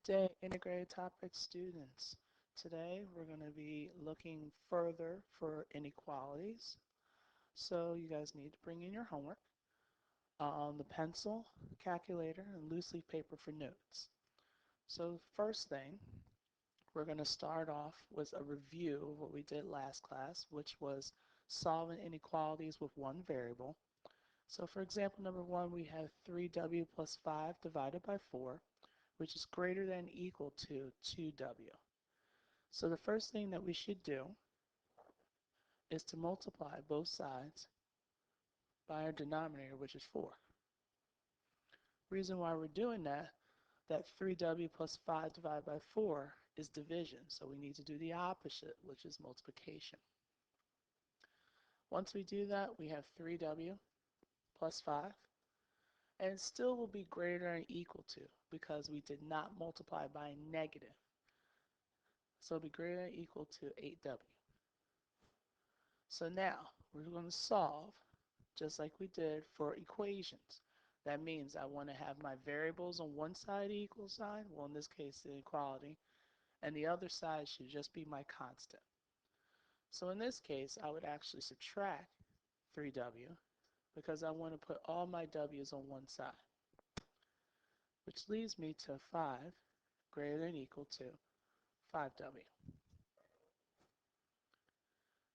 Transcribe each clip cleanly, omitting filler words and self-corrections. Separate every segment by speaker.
Speaker 1: day, integrated topic students. Today we're going to be looking further for inequalities. So you guys need to bring in your homework, the pencil, calculator, and loose leaf paper for notes. So first thing, we're going to start off with a review of what we did last class, which was solving inequalities with one variable. So for example number 1, we have 3w plus 5 divided by 4, which is greater than or equal to 2w. So the first thing that we should do is to multiply both sides by our denominator, which is 4. Reason why we're doing that 3w plus 5 divided by 4 is division, so we need to do the opposite, which is multiplication. Once we do that, we have 3w plus 5, and it still will be greater than or equal to because we did not multiply by negative. So it'll be greater than or equal to 8w. So now we're going to solve just like we did for equations. That means I want to have my variables on one side equal sign, well in this case the inequality, and the other side should just be my constant. So in this case I would actually subtract 3w because I want to put all my w's on one side, which leaves me to 5 greater than or equal to 5w.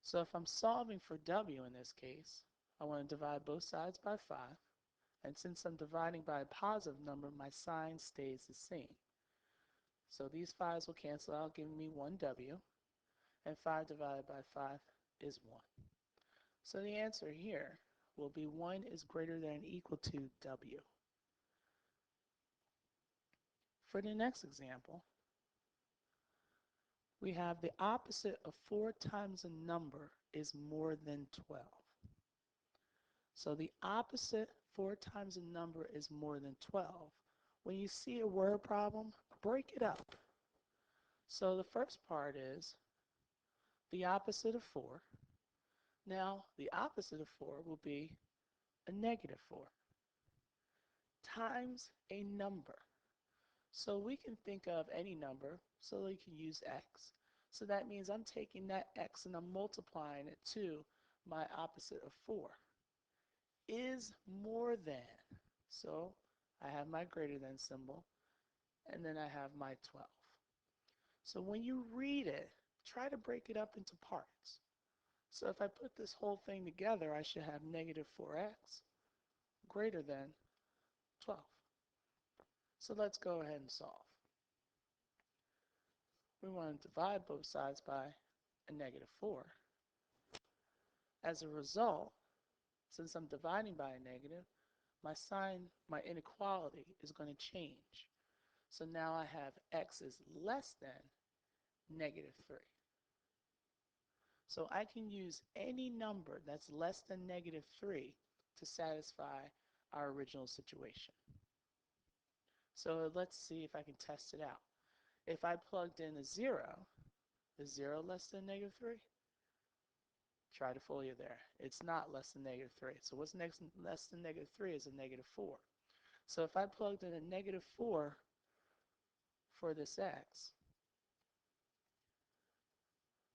Speaker 1: So if I'm solving for w in this case, I want to divide both sides by 5, and since I'm dividing by a positive number, my sign stays the same. So these 5's will cancel out, giving me 1w, and 5 divided by 5 is 1. So the answer here will be 1 is greater than or equal to w. For the next example, we have the opposite of 4 times a number is more than 12. So the opposite 4 times a number is more than 12. When you see a word problem, break it up. So the first part is the opposite of 4. Now the opposite of 4 will be a negative 4 times a number. So we can think of any number, so we can use x. So that means I'm taking that x and I'm multiplying it to my opposite of 4. Is more than. So I have my greater than symbol, and then I have my 12. So when you read it, try to break it up into parts. So if I put this whole thing together, I should have negative 4x greater than 12. So let's go ahead and solve. We want to divide both sides by a negative 4. As a result, since I'm dividing by a negative, my sign, my inequality is going to change. So now I have x is less than negative 3. So I can use any number that's less than negative 3 to satisfy our original situation. So let's see if I can test it out. If I plugged in a 0, is 0 less than negative 3? Try to fool you there. It's not less than negative 3. So what's next less than negative 3 is a negative 4. So if I plugged in a negative 4 for this x,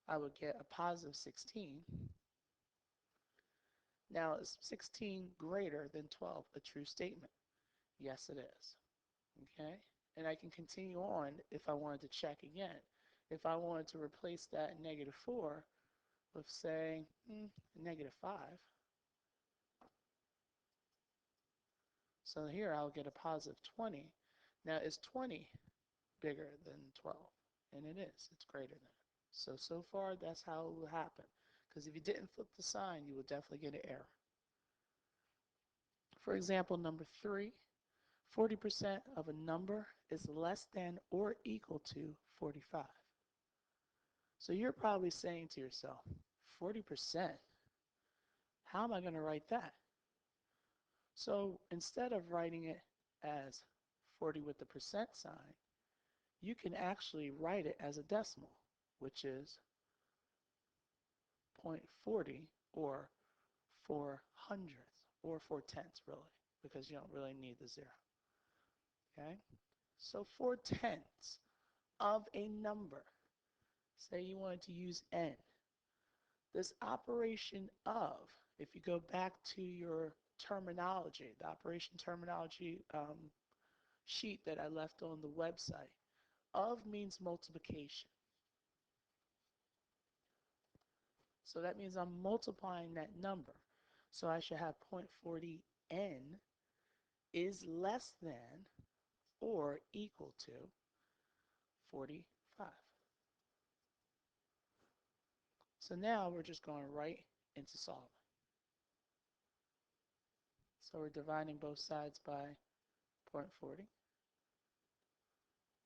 Speaker 1: I would get a positive 16. Now is 16 greater than 12 a true statement? Yes, it is. Okay? And I can continue on if I wanted to check again. If I wanted to replace that negative 4 with, say, negative 5. So here I'll get a positive 20. Now is 20 bigger than 12? And it is. It's greater than. So far that's how it will happen. Because if you didn't flip the sign, you will definitely get an error. For example, number 3, 40% of a number is less than or equal to 45. So you're probably saying to yourself, 40%? How am I going to write that? So instead of writing it as 40 with the percent sign, you can actually write it as a decimal, which is 0.40 or 4/100ths or 4/10ths really, because you don't really need the 0. Okay? So 4/10 of a number, say you wanted to use n, this operation of, if you go back to your terminology, the operation terminology sheet that I left on the website, of means multiplication. So that means I'm multiplying that number. So I should have 0.40n is less than or equal to 45. So now we're just going right into solving. So we're dividing both sides by 0.40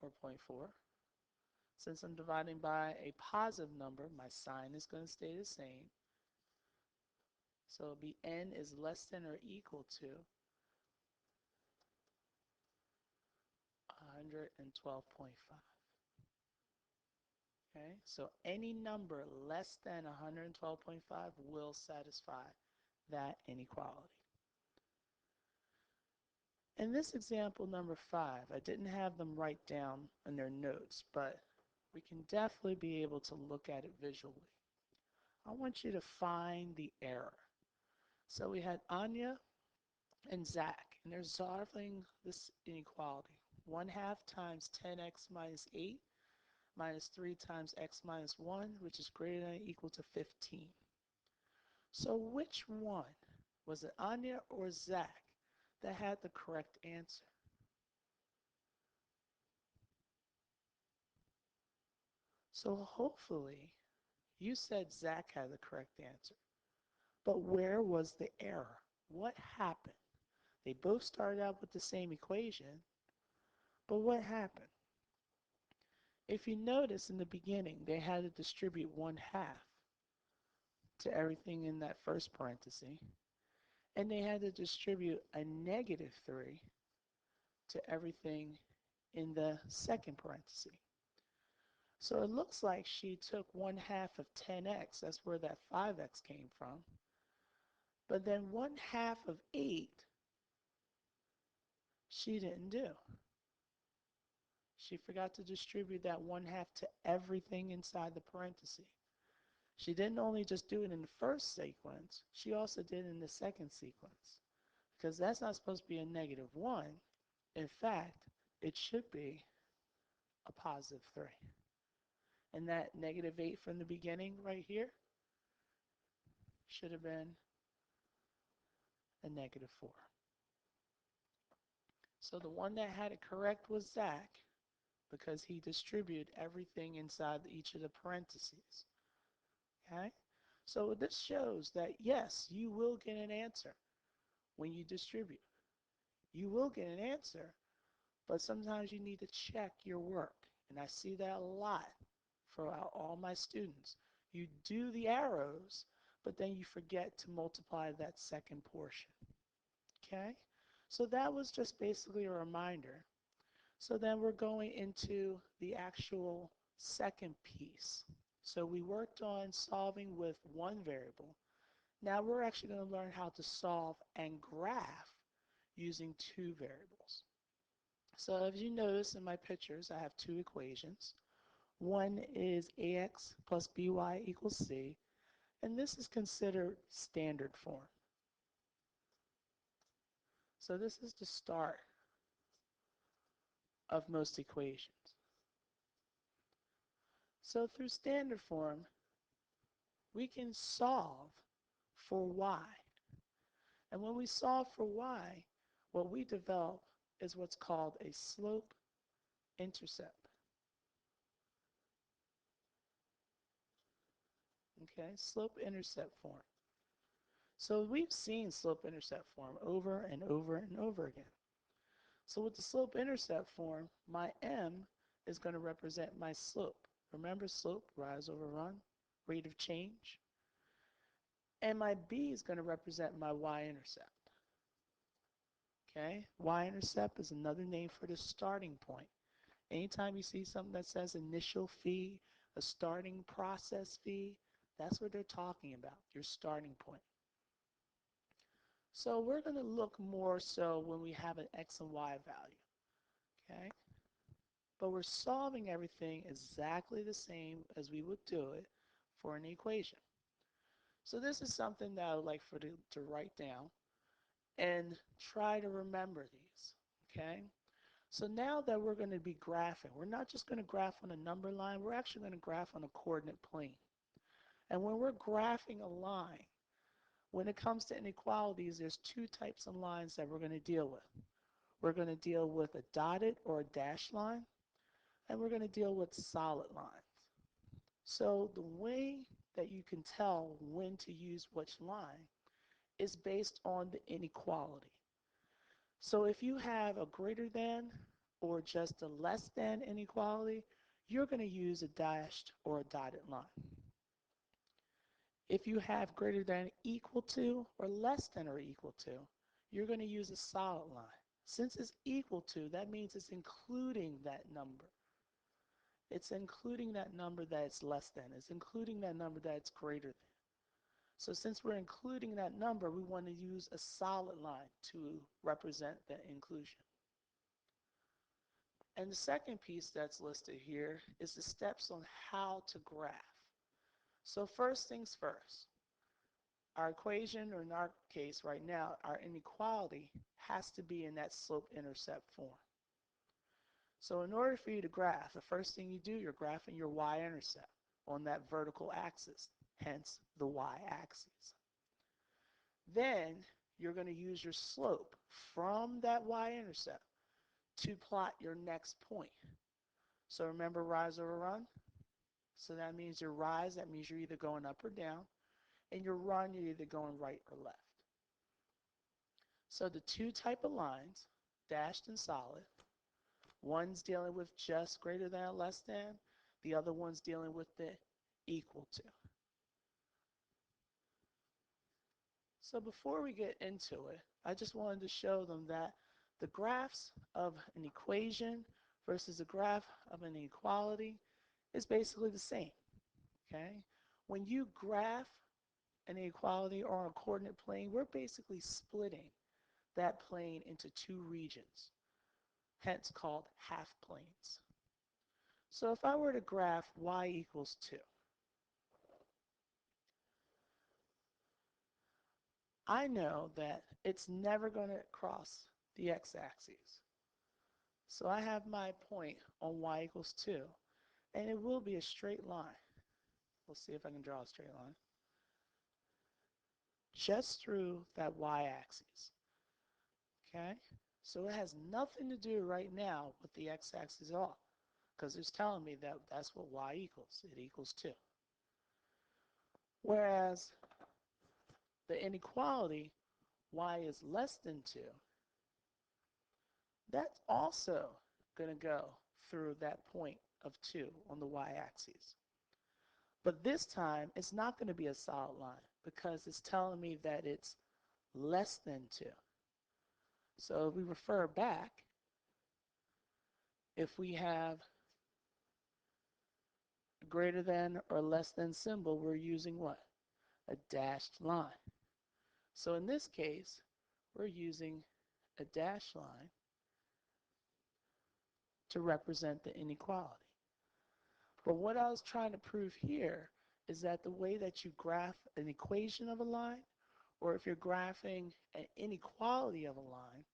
Speaker 1: or zero point 0.4. Since I'm dividing by a positive number, my sign is going to stay the same. So it'll be n is less than or equal to 112.5. Okay, so any number less than 112.5 will satisfy that inequality. In this example number 5, I didn't have them write down in their notes, but we can definitely be able to look at it visually. I want you to find the error. So we had Anya and Zach, and they're solving this inequality. 1/2 times 10x minus 8 minus 3 times x minus 1, which is greater than or equal to 15. So which one, was it Anya or Zach, that had the correct answer? So hopefully you said Zach had the correct answer. But where was the error? What happened? They both started out with the same equation, but what happened? If you notice in the beginning, they had to distribute 1/2 to everything in that first parenthesis, and they had to distribute a -3 to everything in the second parenthesis. So it looks like she took 1/2 of 10x, that's where that 5x came from, but then 1/2 of 8 she didn't do. She forgot to distribute that 1/2 to everything inside the parenthesis. She didn't only just do it in the first sequence, she also did it in the second sequence. Because that's not supposed to be a -1. In fact, it should be a +3. And that -8 from the beginning right here should have been a -4. So the one that had it correct was Zach, because he distributed everything inside each of the parentheses. Okay? So this shows that yes, you will get an answer when you distribute. You will get an answer, but sometimes you need to check your work. And I see that a lot for all my students. You do the arrows, but then you forget to multiply that second portion. Okay? So that was just basically a reminder. So then we're going into the actual second piece. So we worked on solving with one variable. Now we're actually going to learn how to solve and graph using two variables. So as you notice in my pictures, I have two equations. One is ax plus by equals c, and this is considered standard form. So this is the start of most equations. So through standard form, we can solve for y. And when we solve for y, what we develop is what's called a slope-intercept. Okay, slope-intercept form. So we've seen slope-intercept form over and over and over again. So with the slope-intercept form, my m is going to represent my slope. Remember slope, rise over run, rate of change. And my b is going to represent my y-intercept. Okay, y-intercept is another name for the starting point. Anytime you see something that says initial fee, a starting process fee, that's what they're talking about, your starting point. So we're going to look more so when we have an x and y value. Okay, but we're solving everything exactly the same as we would do it for an equation. So this is something that I would like for you to write down and try to remember these, okay? So now that we're going to be graphing, we're not just going to graph on a number line, we're actually going to graph on a coordinate plane. And when we're graphing a line, when it comes to inequalities, there's two types of lines that we're going to deal with. We're going to deal with a dotted or a dashed line, and we're going to deal with solid lines. So the way that you can tell when to use which line is based on the inequality. So if you have a greater than or just a less than inequality, you're going to use a dashed or a dotted line. If you have greater than equal to or less than or equal to, you're going to use a solid line. Since it's equal to, that means it's including that number. It's including that number that it's less than. It's including that number that it's greater than. So since we're including that number, we want to use a solid line to represent that inclusion. And the second piece that's listed here is the steps on how to graph. So first things first, our equation, or in our case right now, our inequality has to be in that slope-intercept form. So in order for you to graph, the first thing you do, you're graphing your y-intercept on that vertical axis, hence the y-axis. Then you're going to use your slope from that y-intercept to plot your next point. So remember rise over run? So that means your rise, that means you're either going up or down, and your run, you're either going right or left. So the two type of lines, dashed and solid, one's dealing with just greater than or less than, the other one's dealing with the equal to. So before we get into it, I just wanted to show them that the graphs of an equation versus a graph of an inequality is basically the same, okay? When you graph an inequality or a coordinate plane, we're basically splitting that plane into two regions, hence called half planes. So if I were to graph y equals 2, I know that it's never going to cross the x-axis. So I have my point on y equals 2, and it will be a straight line. We'll see if I can draw a straight line. Just through that y-axis. Okay? So it has nothing to do right now with the x-axis at all, because it's telling me that that's what y equals. It equals 2. Whereas the inequality, y is less than 2, that's also going to go through that point of 2 on the y-axis. But this time, it's not going to be a solid line because it's telling me that it's less than 2. So if we refer back, if we have a greater than or less than symbol, we're using what? A dashed line. So in this case, we're using a dashed line to represent the inequality. But what I was trying to prove here is that the way that you graph an equation of a line, or if you're graphing an inequality of a line,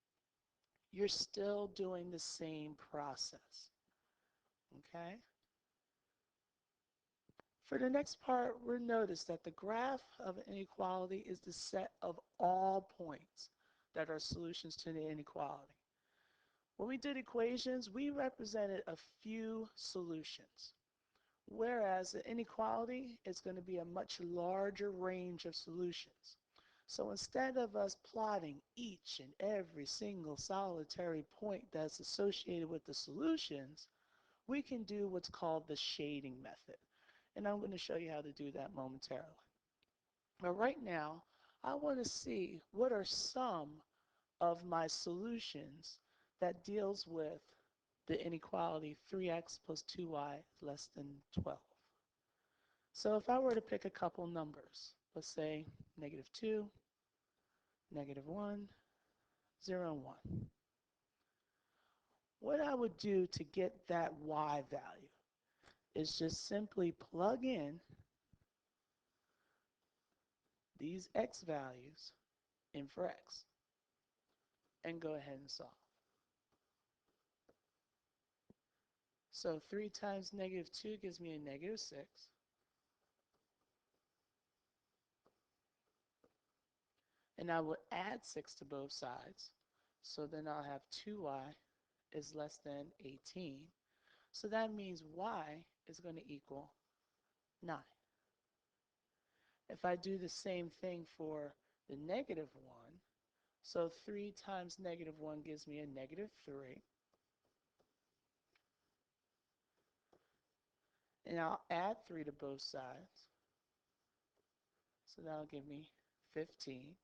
Speaker 1: you're still doing the same process. Okay? For the next part, we'll notice that the graph of an inequality is the set of all points that are solutions to the inequality. When we did equations, we represented a few solutions, whereas the inequality is going to be a much larger range of solutions. So instead of us plotting each and every single solitary point that's associated with the solutions, we can do what's called the shading method. And I'm going to show you how to do that momentarily. But right now, I want to see what are some of my solutions that deals with the inequality 3x plus 2y less than 12. So if I were to pick a couple numbers, let's say -2, -1, 0, and 1. what I would do to get that y value is just simply plug in these x values in for x and go ahead and solve. So 3 times negative 2 gives me a negative 6. And I will add 6 to both sides. So then I'll have 2y is less than 18. So that means y is going to equal 9. If I do the same thing for the negative 1, so 3 times negative 1 gives me a negative 3. And I'll add 3 to both sides. So that'll give me 15.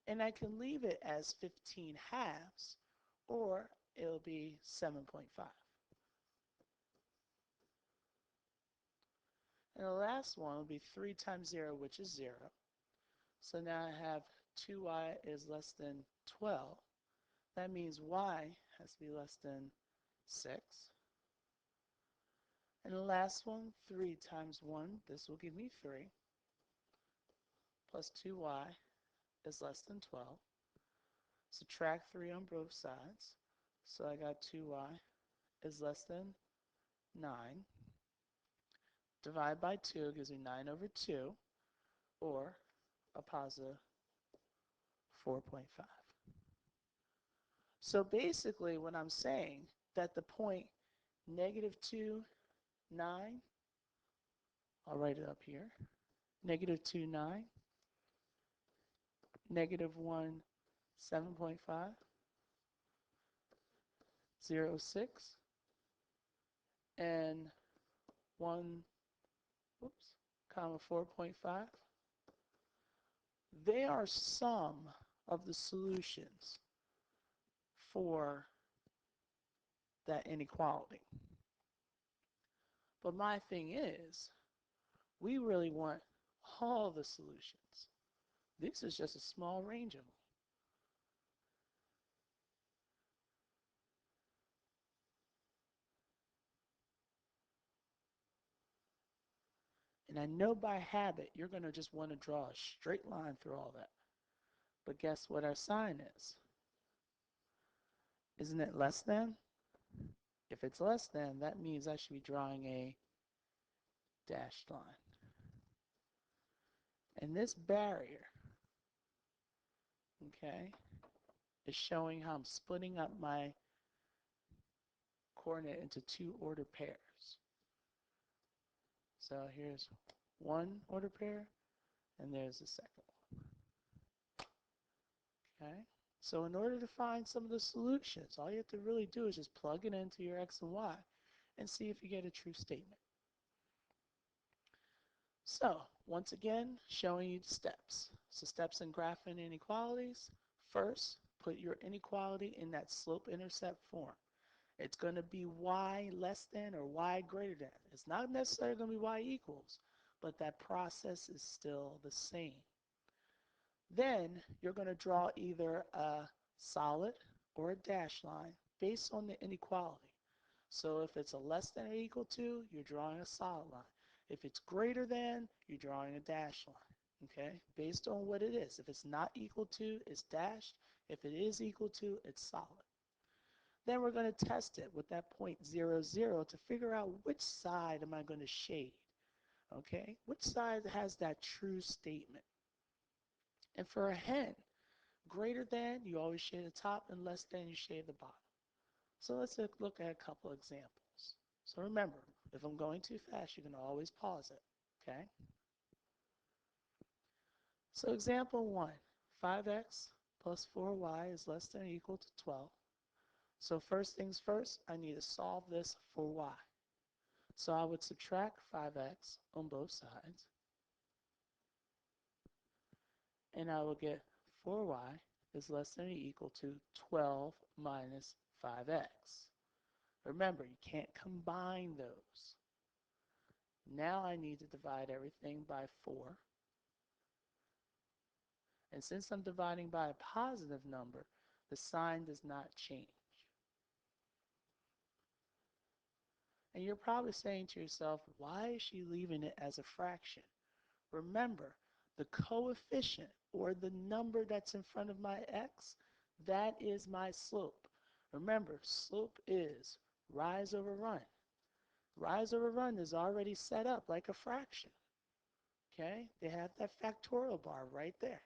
Speaker 1: And I can leave it as 15 halves, or it'll be 7.5. And the last one will be 3 times 0, which is 0. So now I have 2y is less than 12. That means y has to be less than 6. And the last one, 3 times 1, this will give me 3, plus 2y is less than 12. Subtract 3 on both sides. So I got 2y is less than 9. Divide by 2 gives me 9 over 2, or a positive 4.5. So basically what I'm saying, that the point negative 2, 9, I'll write it up here, negative 2, 9, negative 1, 7.5, 0, 6, and 1, oops, comma 4.5, they are some of the solutions for that inequality. But my thing is, we really want all the solutions. This is just a small range of them. And I know by habit, you're going to just want to draw a straight line through all that. But guess what our sign is? Isn't it less than? If it's less than, that means I should be drawing a dashed line. And this barrier, okay, is showing how I'm splitting up my coordinate into 2 ordered pairs. So here's 1 order pair, and there's the second one. Okay? So in order to find some of the solutions, all you have to really do is just plug it into your x and y and see if you get a true statement. So once again, showing you the steps. So steps in graphing inequalities. First, put your inequality in that slope-intercept form. It's going to be y less than or y greater than. It's not necessarily going to be y equals, but that process is still the same. Then you're going to draw either a solid or a dashed line based on the inequality. So if it's a less than or equal to, you're drawing a solid line. If it's greater than, you're drawing a dashed line, okay? Based on what it is. If it's not equal to, it's dashed. If it is equal to, it's solid. Then we're going to test it with that point 0, 0 to figure out which side am I going to shade, okay? Which side has that true statement? And for a hen, greater than, you always shade the top, and less than, you shade the bottom. So let's look at a couple examples. So remember, if I'm going too fast, you can always pause it, okay? So example 1, 5x plus 4y is less than or equal to 12. So first things first, I need to solve this for y. So I would subtract 5x on both sides, and I will get 4y is less than or equal to 12 minus 5x. Remember, you can't combine those. Now I need to divide everything by 4. And since I'm dividing by a positive number, the sign does not change. And you're probably saying to yourself, why is she leaving it as a fraction? Remember, the coefficient or the number that's in front of my x, that is my slope. Remember, slope is rise over run. Rise over run is already set up like a fraction. Okay, they have that factorial bar right there.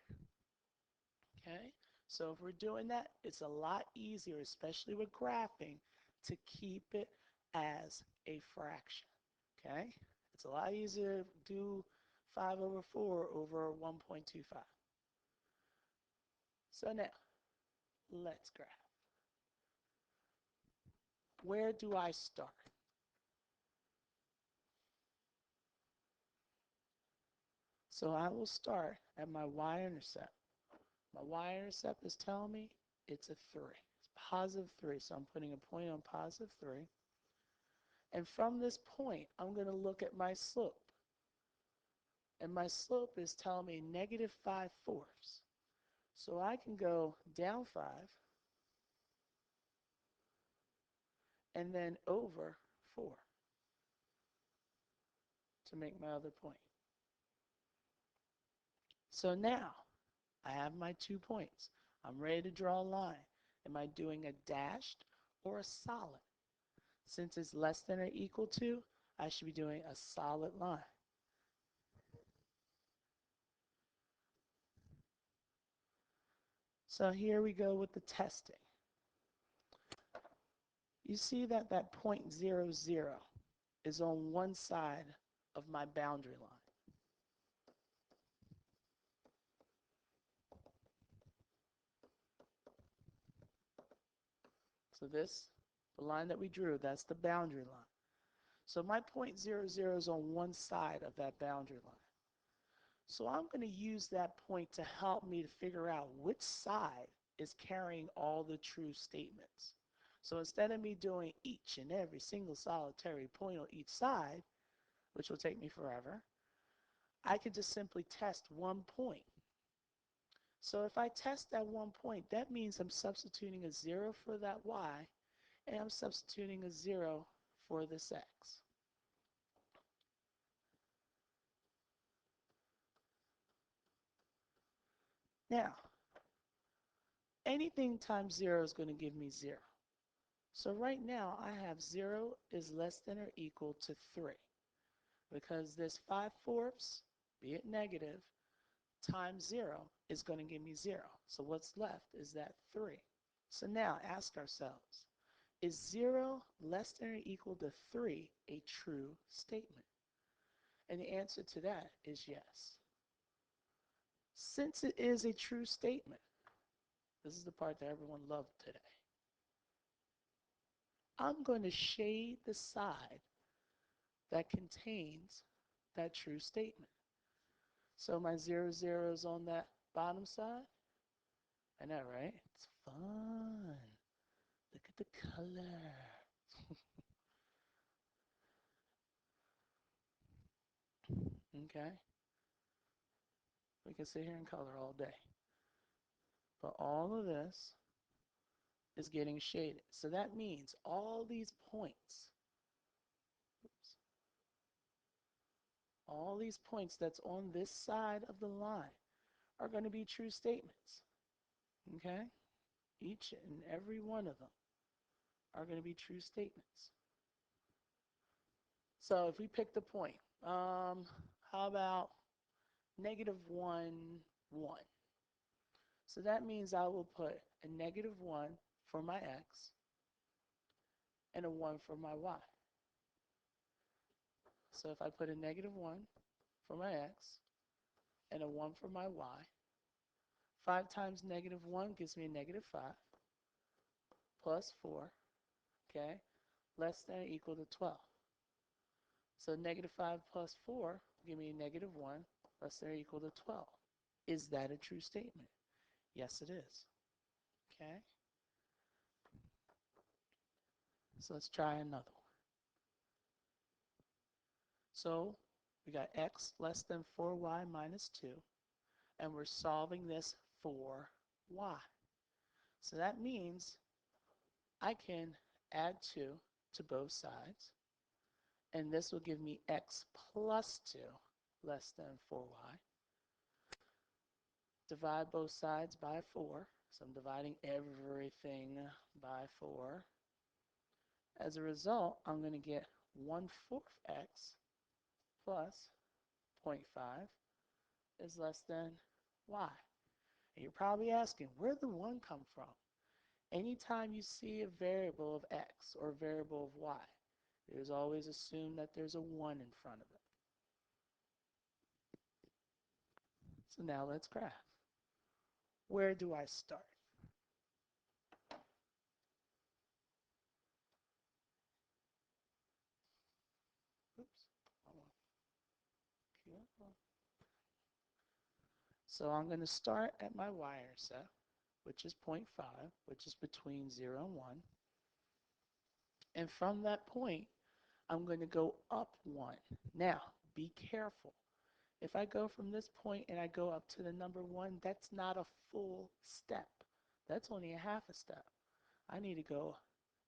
Speaker 1: Okay, so if we're doing that, it's a lot easier, especially with graphing, to keep it as a fraction. Okay, it's a lot easier to do 5 over 4 over 1.25. So now, let's graph. Where do I start? So I will start at my y-intercept. My y-intercept is telling me it's a 3. It's positive 3, so I'm putting a point on positive 3. And from this point, I'm going to look at my slope. And my slope is telling me negative 5/4. So I can go down 5 and then over 4 to make my other point. So now I have my 2 points. I'm ready to draw a line. Am I doing a dashed or a solid? Since it's less than or equal to, I should be doing a solid line. So here we go with the testing. You see that that point 0, 0 is on one side of my boundary line. So this, the line that we drew, that's the boundary line. So my point 0, 0 is on one side of that boundary line. So I'm going to use that point to help me to figure out which side is carrying all the true statements. So instead of me doing each and every single solitary point on each side, which will take me forever, I could just simply test one point. So if I test that one point, that means I'm substituting a 0 for that y, and I'm substituting a 0 for this x. Now, anything times 0 is going to give me 0. So right now, I have 0 is less than or equal to 3. Because this 5/4, be it negative, times 0 is going to give me 0. So what's left is that 3. So now ask ourselves, is 0 less than or equal to 3 a true statement? And the answer to that is yes. Since it is a true statement, this is the part that everyone loved today, I'm going to shade the side that contains that true statement. So my 0, 0 is on that bottom side. I know, right? It's fun. Look at the color. Okay? We can sit here and color all day. But all of this is getting shaded. So that means all these points, oops, all these points that's on this side of the line are going to be true statements. Okay? Each and every one of them are going to be true statements. So if we pick the point, how about negative 1, 1? So that means I will put a negative 1 for my x and a 1 for my y. So if I put a negative 1 for my x and a 1 for my y, 5 times negative 1 gives me a negative 5 plus 4, okay, less than or equal to 12. So negative 5 plus 4 give me a negative 1 less than or equal to 12. Is that a true statement? Yes, it is. Okay. So let's try another one. So we got x less than 4y minus 2, and we're solving this for y. So that means I can add 2 to both sides, And this will give me x plus 2 less than 4y. Divide both sides by 4. So I'm dividing everything by 4. As a result, I'm going to get 1/4 x plus 0.5 is less than y. And you're probably asking, where did the 1 come from? Anytime you see a variable of x or a variable of y, there's always assumed that there's a 1 in front of it. So now let's graph. Where do I start? Oops. So I'm going to start at my y-intercept, which is 0.5, which is between 0 and 1. And from that point, I'm going to go up 1. Now, be careful. If I go from this point and I go up to the number 1, that's not a full step. That's only a half a step. I need to go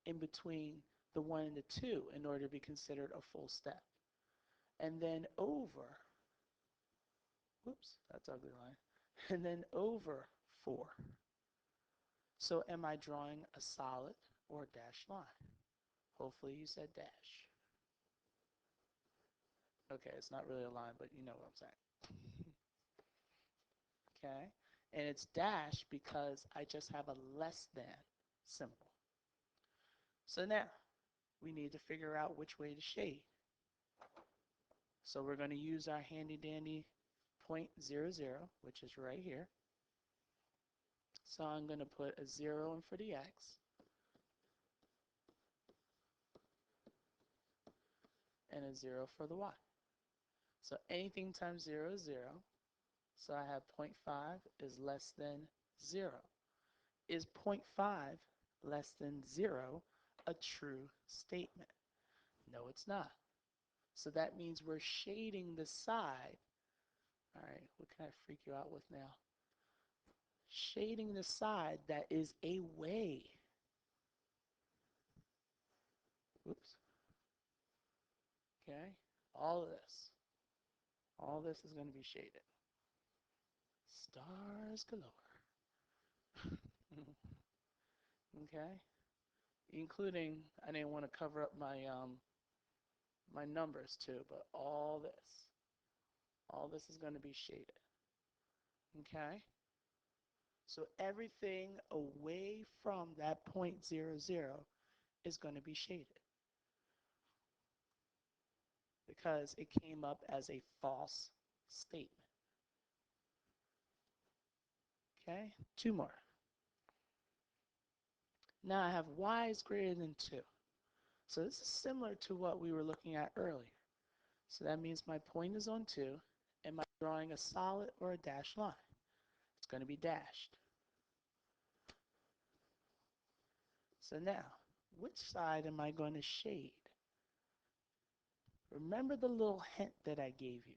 Speaker 1: in between the 1 and the 2 in order to be considered a full step. And then over, whoops, that's ugly line, and then over 4. So am I drawing a solid or a dashed line? Hopefully you said dash. Okay, it's not really a line, but you know what I'm saying. Okay, and it's dash because I just have a less than symbol. So now we need to figure out which way to shade. So we're going to use our handy dandy 0.00, which is right here. So I'm going to put a 0 in for the x and a 0 for the y. So anything times 0 is 0. So I have 0.5 is less than 0. Is 0.5 less than 0 a true statement? No, it's not. So that means we're shading the side. All right, what can I freak you out with now? Shading the side that is away. Oops. Okay, all of this. All this is going to be shaded. Stars galore. Okay, including, I didn't want to cover up my my numbers too, but all this is going to be shaded. Okay, so everything away from that 0.00 is going to be shaded because it came up as a false statement. Okay, 2 more. Now I have y is greater than 2. So this is similar to what we were looking at earlier. So that means my point is on 2. Am I drawing a solid or a dashed line? It's going to be dashed. So now, which side am I going to shade? Remember the little hint that I gave you.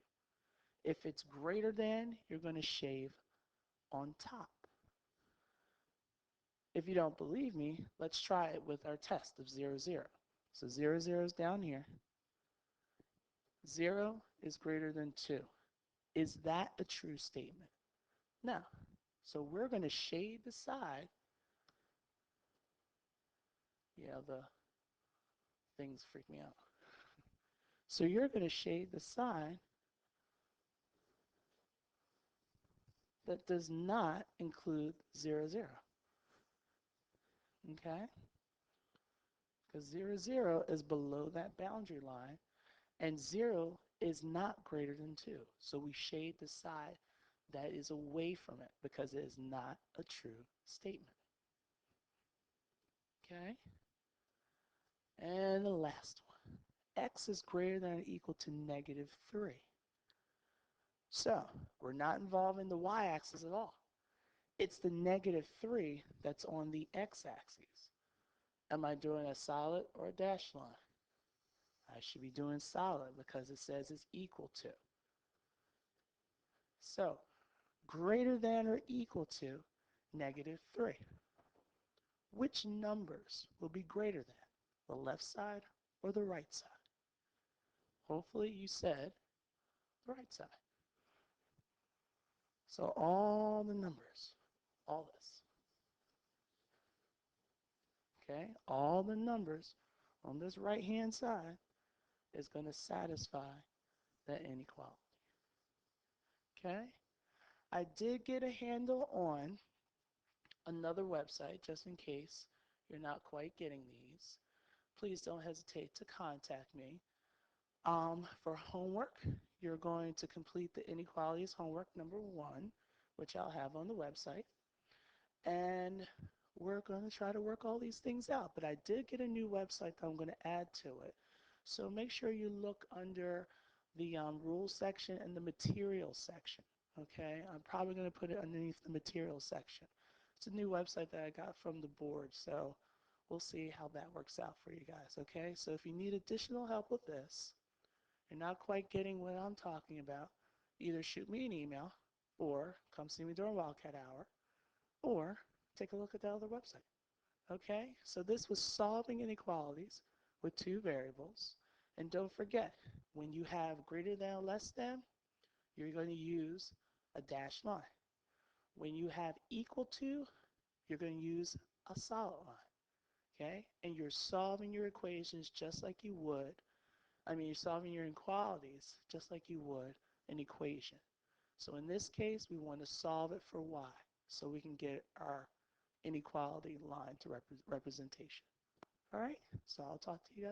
Speaker 1: If it's greater than, you're going to shave on top. If you don't believe me, let's try it with our test of 0, 0. So 0, 0 is down here. 0 is greater than 2. Is that a true statement? No. So we're going to shade the side. Yeah, the things freak me out. So you're going to shade the side that does not include 0, 0. Okay? Because 0, 0 is below that boundary line, and 0 is not greater than 2. So we shade the side that is away from it because it is not a true statement. Okay? And the last one. X is greater than or equal to -3. So we're not involving the y-axis at all. It's the -3 that's on the x-axis. Am I doing a solid or a dashed line? I should be doing solid because it says it's equal to. So greater than or equal to -3. Which numbers will be greater than? The left side or the right side? Hopefully you said the right side. So all the numbers, all this, okay, all the numbers on this right-hand side is going to satisfy that inequality, okay? I did get a handle on another website just in case you're not quite getting these. Please don't hesitate to contact me. For homework, you're going to complete the inequalities homework number 1, which I'll have on the website. And we're going to try to work all these things out. But I did get a new website that I'm going to add to it. So make sure you look under the rules section and the materials section. Okay, I'm probably going to put it underneath the materials section. It's a new website that I got from the board, so we'll see how that works out for you guys. Okay, so if you need additional help with this, you're not quite getting what I'm talking about, either shoot me an email or come see me during Wildcat Hour or take a look at the other website. Okay, so this was solving inequalities with two variables. And don't forget, when you have greater than or less than, you're going to use a dashed line. When you have equal to, you're going to use a solid line. Okay, and you're solving your equations just like you would. You're solving your inequalities just like you would an equation. So in this case, we want to solve it for y so we can get our inequality line to representation. All right, so I'll talk to you guys